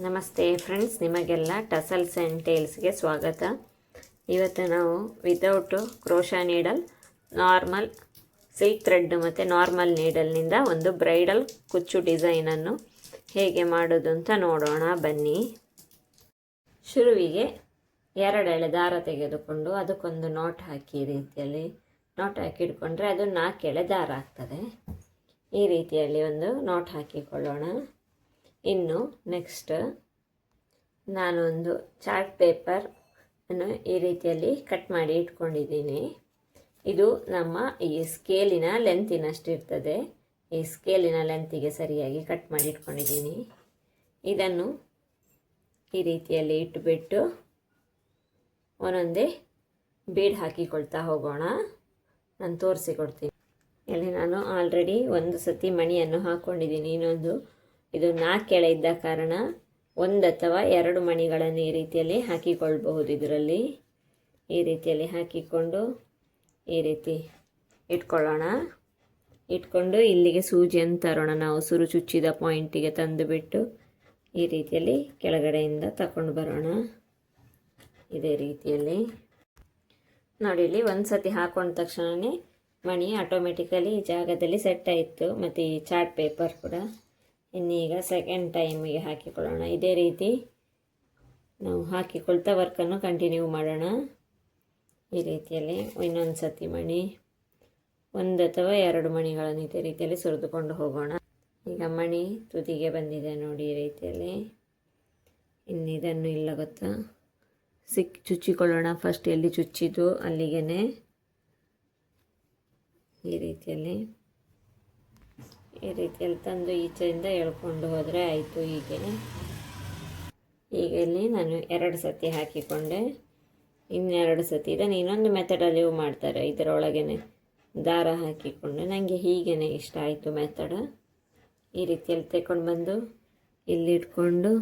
ನಮಸ್ತೆ ಫ್ರೆಂಡ್ಸ್, ನಿಮಗೆಲ್ಲ tassels and ಟೇಲ್ಸ್ಗೆ ಸ್ವಾಗತ. ಇವತ್ತು ನಾವು without crochet needle, normal silk thread ಮತ್ತು ನಾರ್ಮಲ್ ನೀಡಲ್ನಿಂದ ಒಂದು ಬ್ರೈಡಲ್ ಕುಚ್ಚು ಡಿಸೈನನ್ನು ಹೇಗೆ ಮಾಡೋದು ಅಂತ ನೋಡೋಣ ಬನ್ನಿ. ಶುರುವಿಗೆ 2 ಎಳೆ ದಾರ ತೆಗೆದುಕೊಂಡು ಅದಕ್ಕೊಂದು ನಾಟ್ ಹಾಕಿ, ಈ ರೀತಿಯಲ್ಲಿ ನಾಟ್ ಹಾಕಿ ಇಟ್ಕೊಂಡ್ರೆ ಅದು 4 ಎಳೆ ದಾರ ಆಗ್ತದೆ. ಈ ರೀತಿಯಲ್ಲಿ ಒಂದು ನಾಟ್ ಹಾಕಿಕೊಳ್ಳೋಣ. ಇನ್ನು ನೆಕ್ಸ್ಟ್ ನಾನೊಂದು ಚಾರ್ಟ್ ಪೇಪರ್ ಅನ್ನು ಈ ರೀತಿಯಲ್ಲಿ ಕಟ್ ಮಾಡಿ ಇಟ್ಕೊಂಡಿದ್ದೀನಿ. ಇದು ನಮ್ಮ ಈ ಸ್ಕೇಲಿನ ಲೆಂತಿನಷ್ಟು ಇರ್ತದೆ. ಈ ಸ್ಕೇಲಿನ ಲೆಂತಿಗೆ ಸರಿಯಾಗಿ ಕಟ್ ಮಾಡಿ ಇಟ್ಕೊಂಡಿದ್ದೀನಿ. ಇದನ್ನು ಈ ರೀತಿಯಲ್ಲಿ ಇಟ್ಟುಬಿಟ್ಟು ಒಂದೊಂದೇ ಬೀಡ್ ಹಾಕಿಕೊಳ್ತಾ ಹೋಗೋಣ. ನಾನು ತೋರಿಸಿಕೊಡ್ತೀನಿ. ಇಲ್ಲಿ ನಾನು ಆಲ್ರೆಡಿ ಒಂದು ಸತಿ ಮಣಿಯನ್ನು ಹಾಕ್ಕೊಂಡಿದ್ದೀನಿ. ಇನ್ನೊಂದು ಇದು 4 ಎಳೆ ಇದ್ದ ಕಾರಣ 1 ಅಥವಾ 2 ಮಣಿಗಳನ್ನು ಈ ರೀತಿಯಲ್ಲಿ ಹಾಕಿಕೊಳ್ಬಹುದು. ಇದರಲ್ಲಿ ಈ ರೀತಿಯಲ್ಲಿ ಹಾಕಿಕೊಂಡು ಈ ರೀತಿ ಇಟ್ಕೊಳ್ಳೋಣ. ಇಟ್ಕೊಂಡು ಇಲ್ಲಿಗೆ ಸೂಜಿಯನ್ನು ತರೋಣ. ನಾವು ಸುರು ಚುಚ್ಚಿದ ಪಾಯಿಂಟಿಗೆ ತಂದುಬಿಟ್ಟು ಈ ರೀತಿಯಲ್ಲಿ ಕೆಳಗಡೆಯಿಂದ ತಗೊಂಡು ಬರೋಣ. ಇದೇ ರೀತಿಯಲ್ಲಿ ನೋಡಿ, ಇಲ್ಲಿ ಒಂದು ಸತಿ ಹಾಕೊಂಡ ತಕ್ಷಣವೇ ಮಣಿ ಆಟೋಮೆಟಿಕಲಿ ಈ ಜಾಗದಲ್ಲಿ ಸೆಟ್ ಆಯಿತು. ಮತ್ತು ಈ ಚಾರ್ಟ್ ಪೇಪರ್ ಕೂಡ ಇನ್ನೀಗ ಸೆಕೆಂಡ್ ಟೈಮಿಗೆ ಹಾಕಿಕೊಳ್ಳೋಣ. ಇದೇ ರೀತಿ ನಾವು ಹಾಕಿಕೊಳ್ತಾ ವರ್ಕನ್ನು ಕಂಟಿನ್ಯೂ ಮಾಡೋಣ. ಈ ರೀತಿಯಲ್ಲಿ ಇನ್ನೊಂದು ಸತಿ ಮಣಿ 1 ಅಥವಾ 2 ಮಣಿಗಳನ್ನು ಇದೇ ರೀತಿಯಲ್ಲಿ ಸುರಿದುಕೊಂಡು ಹೋಗೋಣ. ಈಗ ಮಣಿ ತುದಿಗೆ ಬಂದಿದೆ ನೋಡಿ, ಈ ರೀತಿಯಲ್ಲಿ. ಇನ್ನಿದನ್ನು ಇಲ್ಲ ಗೊತ್ತಾ ಚುಚ್ಚಿಕೊಳ್ಳೋಣ. ಫಸ್ಟ್ ಎಲ್ಲಿ ಚುಚ್ಚಿದ್ದು ಅಲ್ಲಿಗೆ ಈ ರೀತಿಯಲ್ಲಿ ತಂದು ಈಚೆಯಿಂದ ಎಳ್ಕೊಂಡು ಹೋದರೆ ಆಯಿತು. ಈಗ ಇಲ್ಲಿ ನಾನು 2 ಸತಿ ಹಾಕಿಕೊಂಡೆ. ಇನ್ನೆರಡು ಸತಿ ಇದನ್ನು ಇನ್ನೊಂದು ಮೆಥಡಲ್ಲಿ ಮಾಡ್ತಾರೆ. ಇದರೊಳಗೇ ದಾರ ಹಾಕಿಕೊಂಡು ನನಗೆ ಹೀಗೇ ಇಷ್ಟ ಆಯಿತು ಮೆಥಡ. ಈ ರೀತಿಯಲ್ಲಿ ತಗೊಂಡು ಬಂದು ಇಲ್ಲಿ ಇಟ್ಕೊಂಡು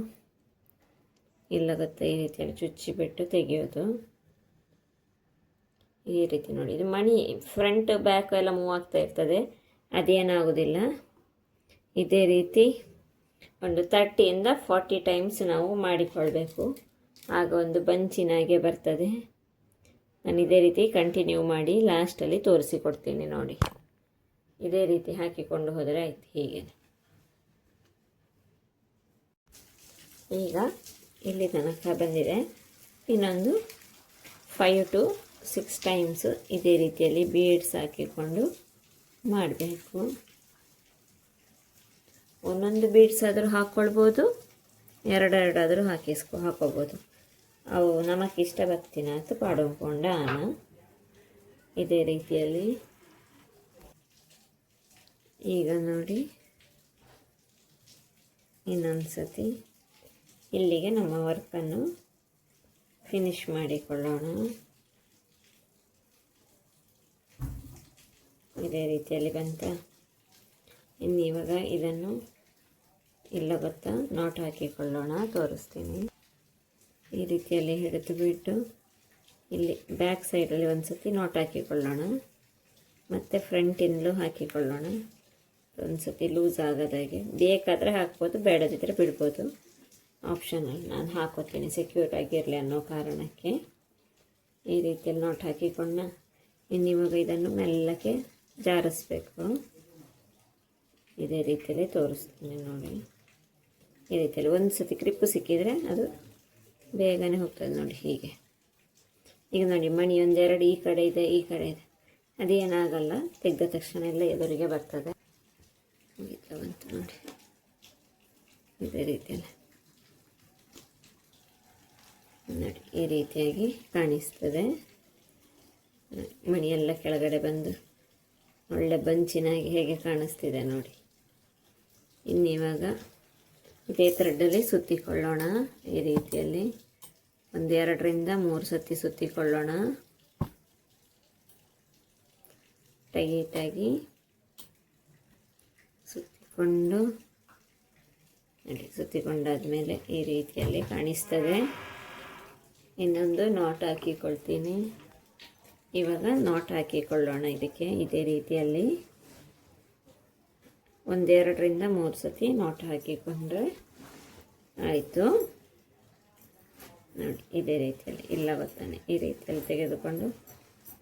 ಇಲ್ಲ ಗೊತ್ತಾ ಈ ರೀತಿಯಲ್ಲಿ ಚುಚ್ಚಿಬಿಟ್ಟು ತೆಗೆಯೋದು. ಈ ರೀತಿ ನೋಡಿ, ಇದು ಮಣಿ ಫ್ರಂಟ್ ಬ್ಯಾಕ್ ಎಲ್ಲ ಮೂವ್ ಆಗ್ತಾ ಇರ್ತದೆ, ಅದೇನಾಗೋದಿಲ್ಲ. ಇದೇ ರೀತಿ ಒಂದು 30ಇಂದ 40 ಟೈಮ್ಸ್ ನಾವು ಮಾಡಿಕೊಳ್ಬೇಕು. ಆಗ ಒಂದು ಬಂಚಿನಾಗೆ ಬರ್ತದೆ. ನಾನು ಇದೇ ರೀತಿ ಕಂಟಿನ್ಯೂ ಮಾಡಿ ಲಾಸ್ಟಲ್ಲಿ ತೋರಿಸಿಕೊಡ್ತೀನಿ ನೋಡಿ. ಇದೇ ರೀತಿ ಹಾಕಿಕೊಂಡು ಹೋದರೆ ಆಯ್ತು. ಹೀಗೆ ಈಗ ಇಲ್ಲಿ ತನಕ ಬಂದಿದೆ. ಇನ್ನೊಂದು 5 to 6 ಟೈಮ್ಸ್ ಇದೇ ರೀತಿಯಲ್ಲಿ ಬೀಡ್ಸ್ ಹಾಕಿಕೊಂಡು ಮಾಡಬೇಕು. ಒಂದೊಂದು ಬೀಡ್ಸ್ ಆದರೂ ಹಾಕ್ಕೊಳ್ಬೋದು, 2 ಆದರೂ ಹಾಕೋಬೋದು. ಅವು ನಮಗೆ ಇಷ್ಟ ಬರ್ತೀನಿ ಅಂತ ಪಾಡೋಕೊಂಡ ಇದೇ ರೀತಿಯಲ್ಲಿ. ಈಗ ನೋಡಿ, ಇನ್ನೊಂದು ಸತಿ ಇಲ್ಲಿಗೆ ನಮ್ಮ ವರ್ಕನ್ನು ಫಿನಿಶ್ ಮಾಡಿಕೊಳ್ಳೋಣ. ಇದೇ ರೀತಿಯಲ್ಲಿ ಬಂತ. ಇನ್ನಿವಾಗ ಇದನ್ನು ಇಲ್ಲ ಗೊತ್ತಾ ನಾಟ್ ಹಾಕಿಕೊಳ್ಳೋಣ, ತೋರಿಸ್ತೀನಿ. ಈ ರೀತಿಯಲ್ಲಿ ಹಿಡಿದು ಬಿಟ್ಟು ಇಲ್ಲಿ ಬ್ಯಾಕ್ ಸೈಡಲ್ಲಿ ಒಂದು ಸತಿ ನಾಟ್ ಹಾಕಿಕೊಳ್ಳೋಣ. ಮತ್ತು ಫ್ರಂಟಿನಲ್ಲೂ ಹಾಕಿಕೊಳ್ಳೋಣ. ಒಂದು ಸತಿ ಲೂಸ್ ಆಗೋದಾಗೆ ಬೇಕಾದರೆ ಹಾಕ್ಬೋದು, ಬೇಡದಿದ್ದರೆ ಬಿಡ್ಬೋದು, ಆಪ್ಷನಲ್. ನಾನು ಹಾಕೋತೀನಿ ಸೆಕ್ಯೂರ್ ಆಗಿರಲಿ ಅನ್ನೋ ಕಾರಣಕ್ಕೆ. ಈ ರೀತಿಯಲ್ಲಿ ನಾಟ್ ಹಾಕಿಕೊಂಡ ಇನ್ನಿವಾಗ ಇದನ್ನು ಮೆಲ್ಲಕ್ಕೆ ಜಾರಿಸ್ಬೇಕು. ಇದೇ ರೀತಿಯಲ್ಲಿ ತೋರಿಸ್ತೀನಿ ನೋಡಿ. ಈ ರೀತಿಯಲ್ಲಿ ಒಂದು ಸತಿ ಕ್ರಿಪ್ಪು ಸಿಕ್ಕಿದರೆ ಅದು ಬೇಗನೆ ಹೋಗ್ತದೆ ನೋಡಿ. ಹೀಗೆ ಈಗ ನೋಡಿ, ಮಣಿ 1 2 ಈ ಕಡೆ ಇದೆ, ಈ ಕಡೆ ಇದೆ, ಅದೇನಾಗಲ್ಲ. ತೆಗೆದ ತಕ್ಷಣ ಎಲ್ಲ ಎದುರಿಗೆ ಬರ್ತದೆ. ಬಂತು ನೋಡಿ. ಇದೇ ರೀತಿಯಲ್ಲಿ ನೋಡಿ, ಈ ರೀತಿಯಾಗಿ ಕಾಣಿಸ್ತದೆ. ಮಣಿ ಎಲ್ಲ ಕೆಳಗಡೆ ಬಂದು ಒಳ್ಳೆ ಬಂಚಿನಾಗಿ ಹೇಗೆ ಕಾಣಿಸ್ತಿದೆ ನೋಡಿ. ಇನ್ನಿವಾಗ ಇದೇ ಥ್ರೆಡ್ಡಲ್ಲಿ ಸುತ್ತಿಕೊಳ್ಳೋಣ. ಈ ರೀತಿಯಲ್ಲಿ 1 2ರಿಂದ 3 ಸತಿ ಸುತ್ತಿಕೊಳ್ಳೋಣ. ಟೈಟಾಗಿ ಸುತ್ತಿಕೊಂಡು ನೋಡಿ, ಸುತ್ತಿಕೊಂಡಾದ್ಮೇಲೆ ಈ ರೀತಿಯಲ್ಲಿ ಕಾಣಿಸ್ತದೆ. ಇನ್ನೊಂದು ನಾಟ್ ಹಾಕಿಕೊಳ್ತೀನಿ. ಇವಾಗ ನಾಟ್ ಹಾಕಿಕೊಳ್ಳೋಣ ಇದಕ್ಕೆ. ಇದೇ ರೀತಿಯಲ್ಲಿ 1 2ರಿಂದ 3 ಸತಿ ನಾಟ್ ಹಾಕಿಕೊಂಡ್ರೆ ಆಯಿತು ನೋಡಿ, ಇದೇ ರೀತಿಯಲ್ಲಿ ಇಲ್ಲ ಗೊತ್ತಾನೆ ಈ ರೀತಿಯಲ್ಲಿ ತೆಗೆದುಕೊಂಡು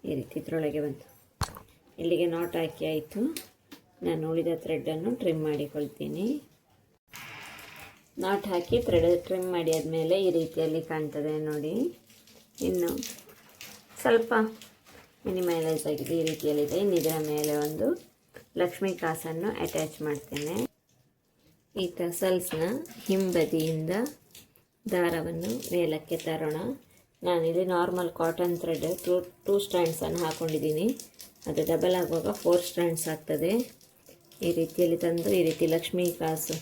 ಈ ರೀತಿ ಇದರೊಳಗೆ ಬಂತು. ಇಲ್ಲಿಗೆ ನಾಟ್ ಹಾಕಿ ಆಯಿತು. ನಾನು ಉಳಿದ ಥ್ರೆಡ್ಡನ್ನು ಟ್ರಿಮ್ ಮಾಡಿಕೊಳ್ತೀನಿ. ನಾಟ್ ಹಾಕಿ ಟ್ರಿಮ್ ಮಾಡಿ ಆದಮೇಲೆ ಈ ರೀತಿಯಲ್ಲಿ ಕಾಣ್ತದೆ ನೋಡಿ. ಇನ್ನು ಸ್ವಲ್ಪ ಮಿನಿಮೈಲೈಸ್ ಆಗಿದೆ, ಈ ರೀತಿಯಲ್ಲಿದೆ. ಇನ್ನು ಇದರ ಮೇಲೆ ಒಂದು ಲಕ್ಷ್ಮೀ ಕಾಸನ್ನು ಅಟ್ಯಾಚ್ ಮಾಡ್ತೇನೆ. ಈ ಟಸಲ್ಸ್ನ ಹಿಂಬದಿಯಿಂದ ದಾರವನ್ನು ಮೇಲಕ್ಕೆ ತರೋಣ. ನಾನಿಲ್ಲಿ ನಾರ್ಮಲ್ ಕಾಟನ್ ಥ್ರೆಡ್ ಟೂ ಸ್ಟ್ಯಾಂಡ್ಸನ್ನು ಹಾಕ್ಕೊಂಡಿದ್ದೀನಿ. ಅದು ಡಬಲ್ ಆಗುವಾಗ 4 ಸ್ಟ್ಯಾಂಡ್ಸ್ ಆಗ್ತದೆ. ಈ ರೀತಿಯಲ್ಲಿ ತಂದು ಈ ರೀತಿ ಲಕ್ಷ್ಮೀ ಕಾಸು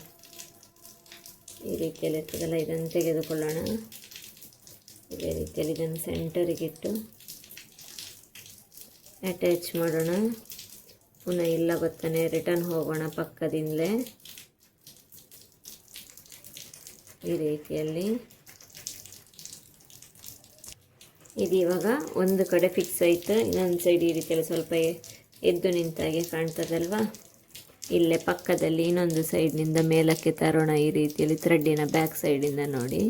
ಈ ರೀತಿಯಲ್ಲಿ ಇರ್ತದಲ್ಲ, ಇದನ್ನು ತೆಗೆದುಕೊಳ್ಳೋಣ. ಇದೇ ರೀತಿಯಲ್ಲಿ ಇದನ್ನು ಸೆಂಟರಿಗಿಟ್ಟು ಅಟ್ಯಾಚ್ ಮಾಡೋಣ. ಪುನಃ ಇಲ್ಲ ಗೊತ್ತಾನೆ ರಿಟರ್ನ್ ಹೋಗೋಣ ಪಕ್ಕದಿಂದಲೇ. ಈ ರೀತಿಯಲ್ಲಿ ಇದು ಇವಾಗ ಒಂದು ಕಡೆ ಫಿಕ್ಸ್ ಆಯಿತು. ಇನ್ನೊಂದು ಸೈಡ್ ಈ ರೀತಿಯಲ್ಲಿ ಸ್ವಲ್ಪ ಎದ್ದು ನಿಂತಾಗೆ ಕಾಣ್ತದಲ್ವಾ. ಇಲ್ಲೇ ಪಕ್ಕದಲ್ಲಿ ಇನ್ನೊಂದು ಸೈಡ್ನಿಂದ ಮೇಲಕ್ಕೆ ತರೋಣ. ಈ ರೀತಿಯಲ್ಲಿ ಥ್ರೆಡ್ಡಿನ ಬ್ಯಾಕ್ ಸೈಡಿಂದ ನೋಡಿ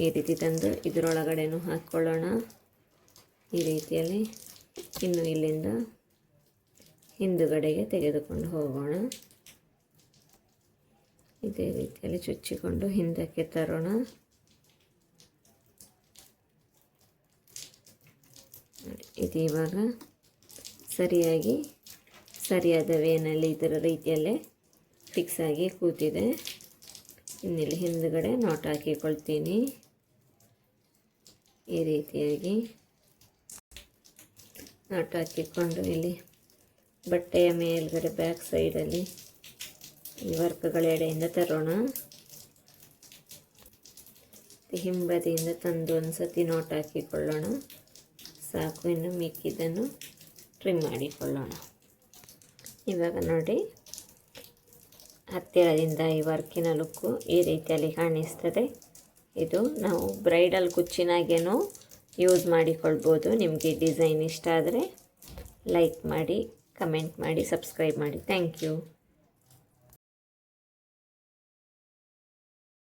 ಈ ರೀತಿ ತಂದು ಇದರೊಳಗಡೆನೂ ಹಾಕ್ಕೊಳ್ಳೋಣ. ಈ ರೀತಿಯಲ್ಲಿ ಇನ್ನು ಇಲ್ಲಿಂದ ಹಿಂದುಗಡೆಗೆ ತೆಗೆದುಕೊಂಡು ಹೋಗೋಣ. ಇದೇ ರೀತಿಯಲ್ಲಿ ಚುಚ್ಚಿಕೊಂಡು ಹಿಂದಕ್ಕೆ ತರೋಣ. ಇದು ಇವಾಗ ಸರಿಯಾದ ವೇನಲ್ಲಿ ಇದರ ರೀತಿಯಲ್ಲೇ ಫಿಕ್ಸ್ ಆಗಿ ಕೂತಿದೆ. ಇನ್ನಿಲ್ಲಿ ಹಿಂದುಗಡೆ ನಾಟ್ ಹಾಕಿಕೊಳ್ತೀನಿ. ಈ ರೀತಿಯಾಗಿ ನಾಟ್ ಹಾಕಿಕೊಂಡು ಇಲ್ಲಿ ಬಟ್ಟೆಯ ಮೇಲ್ಗಡೆ ಬ್ಯಾಕ್ ಸೈಡಲ್ಲಿ ಈ ವರ್ಕ್ಗಳ ಎಡೆಯಿಂದ ತರೋಣ. ಹಿಂಬದಿಯಿಂದ ತಂದು ಒಂದು ಸತಿ ನಾಟ್ ಹಾಕಿಕೊಳ್ಳೋಣ. ಸಾಕು. ಇನ್ನು ಮಿಕ್ಕಿದ್ದನ್ನು ಟ್ರಿಮ್ ಮಾಡಿಕೊಳ್ಳೋಣ. ಇವಾಗ ನೋಡಿ, ಹತ್ತಿರದಿಂದ ಈ ವರ್ಕಿನ ಲುಕ್ಕು ಈ ರೀತಿಯಲ್ಲಿ ಕಾಣಿಸ್ತದೆ. ಇದು ನಾವು ಬ್ರೈಡಲ್ ಕುಚ್ಚಿನಾಗೇನೂ ಯೂಸ್ ಮಾಡಿಕೊಳ್ಬೋದು. ನಿಮಗೆ ಡಿಸೈನ್ ಇಷ್ಟ ಆದರೆ ಲೈಕ್ ಮಾಡಿ, ಕಮೆಂಟ್ ಮಾಡಿ, ಸಬ್ಸ್ಕ್ರೈಬ್ ಮಾಡಿ. Thank you.